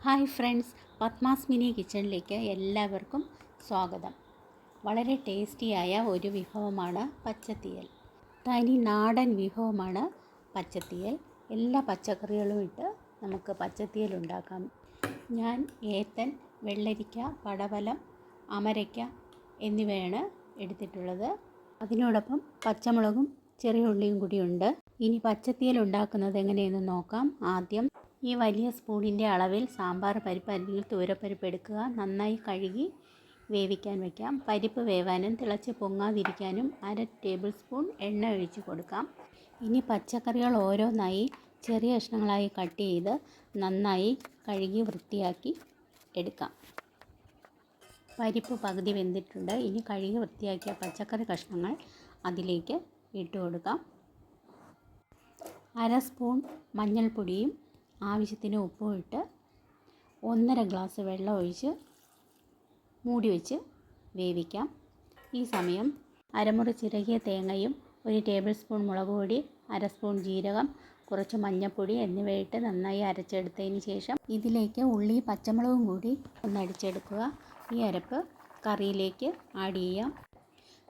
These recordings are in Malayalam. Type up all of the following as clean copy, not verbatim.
ഹായ് ഫ്രണ്ട്സ്, പത്മാസ് മിനി കിച്ചണിലേക്ക് എല്ലാവർക്കും സ്വാഗതം. വളരെ ടേസ്റ്റിയായ ഒരു വിഭവമാണ് പച്ചത്തിയൽ. തനി നാടൻ വിഭവമാണ് പച്ചത്തിയൽ. എല്ലാ പച്ചക്കറികളും ഇട്ട് നമുക്ക് പച്ചത്തിയൽ ഉണ്ടാക്കാം. ഞാൻ ഏത്തൻ, വെള്ളരിക്ക, പടവലം, അമരയ്ക്ക എന്നിവയാണ് എടുത്തിട്ടുള്ളത്. അതിനോടൊപ്പം പച്ചമുളകും ചെറിയ ഉള്ളിയും കൂടിയുണ്ട്. ഇനി പച്ചത്തിയൽ ഉണ്ടാക്കുന്നത് എങ്ങനെയെന്ന് നോക്കാം. ആദ്യം ഈ വലിയ സ്പൂണിൻ്റെ അളവിൽ സാമ്പാർ പരിപ്പ് അല്ലെങ്കിൽ തൂരപ്പരിപ്പ് എടുക്കുക. നന്നായി കഴുകി വേവിക്കാൻ വയ്ക്കാം. പരിപ്പ് വേവാനും തിളച്ച് പൊങ്ങാതിരിക്കാനും 1/2 ടേബിൾ സ്പൂൺ എണ്ണ ഒഴിച്ച് കൊടുക്കാം. ഇനി പച്ചക്കറികൾ ഓരോന്നായി ചെറിയ കഷ്ണങ്ങളായി കട്ട് ചെയ്ത് നന്നായി കഴുകി വൃത്തിയാക്കി എടുക്കാം. പരിപ്പ് പകുതി വെന്തിട്ടുണ്ട്. ഇനി കഴുകി വൃത്തിയാക്കിയ പച്ചക്കറി കഷ്ണങ്ങൾ അതിലേക്ക് ഇട്ട് കൊടുക്കാം. 1/2 സ്പൂൺ മഞ്ഞൾപ്പൊടിയും ആവശ്യത്തിന് ഉപ്പും ഇട്ട് 1.5 ഗ്ലാസ് വെള്ളം ഒഴിച്ച് മൂടി വെച്ച് വേവിക്കാം. ഈ സമയം അരമുറി ചിരകിയ തേങ്ങയും 1 ടേബിൾ സ്പൂൺ മുളക് പൊടി, 1/2 സ്പൂൺ ജീരകം, കുറച്ച് മഞ്ഞൾപ്പൊടി എന്നിവയിട്ട് നന്നായി അരച്ചെടുത്തതിന് ശേഷം ഇതിലേക്ക് ഉള്ളി പച്ചമുളകും കൂടി ഒന്നടിച്ചെടുക്കുക. ഈ അരപ്പ് കറിയിലേക്ക് ആഡ് ചെയ്യാം.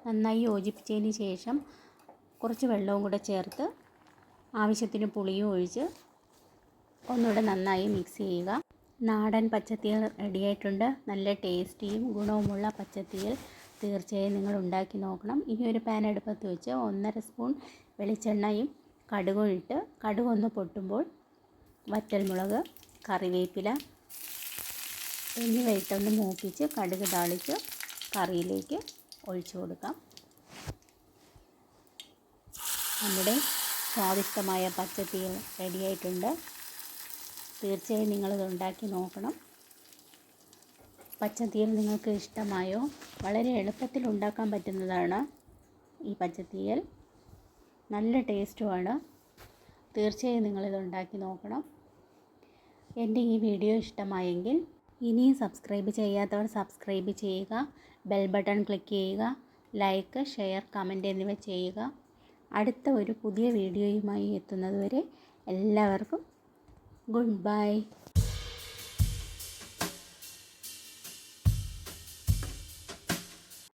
നന്നായി യോജിപ്പിച്ചതിന് ശേഷം കുറച്ച് വെള്ളവും കൂടെ ചേർത്ത് ആവശ്യത്തിന് പുളിയും ഒഴിച്ച് ഒന്നുകൂടെ നന്നായി മിക്സ് ചെയ്യുക. നാടൻ പച്ചത്തിയൽ റെഡിയായിട്ടുണ്ട്. നല്ല ടേസ്റ്റിയും ഗുണവുമുള്ള പച്ചത്തിയൽ തീർച്ചയായും നിങ്ങൾ ഉണ്ടാക്കി നോക്കണം. ഇനി ഒരു പാൻ അടുപ്പത്ത് വെച്ച് 1.5 സ്പൂൺ വെളിച്ചെണ്ണയും കടുകും ഇട്ട് കടുകൊന്ന് പൊട്ടുമ്പോൾ വറ്റൽമുളക്, കറിവേപ്പില എന്നിവ ഇട്ടൊന്ന് മൂപ്പിച്ച് കടുക് താളിച്ച് കറിയിലേക്ക് ഒഴിച്ചു കൊടുക്കാം. നമ്മുടെ സ്വാദിഷ്ടമായ പച്ചത്തിയൽ റെഡിയായിട്ടുണ്ട്. തീർച്ചയായും നിങ്ങളിത് ഉണ്ടാക്കി നോക്കണം. പച്ചത്തിയൽ നിങ്ങൾക്ക് ഇഷ്ടമായോ? വളരെ എളുപ്പത്തിൽ ഉണ്ടാക്കാൻ പറ്റുന്നതാണ് ഈ പച്ചത്തിയൽ. നല്ല ടേസ്റ്റുമാണ്. തീർച്ചയായും നിങ്ങളിത് ഉണ്ടാക്കി നോക്കണം. എൻ്റെ ഈ വീഡിയോ ഇഷ്ടമായെങ്കിൽ ഇനിയും സബ്സ്ക്രൈബ് ചെയ്യാത്തവർ സബ്സ്ക്രൈബ് ചെയ്യുക. ബെൽ ബട്ടൺ ക്ലിക്ക് ചെയ്യുക. ലൈക്ക്, ഷെയർ, കമൻറ്റ് എന്നിവ ചെയ്യുക. അടുത്ത ഒരു പുതിയ വീഡിയോയുമായി എത്തുന്നതുവരെ എല്ലാവർക്കും Goodbye.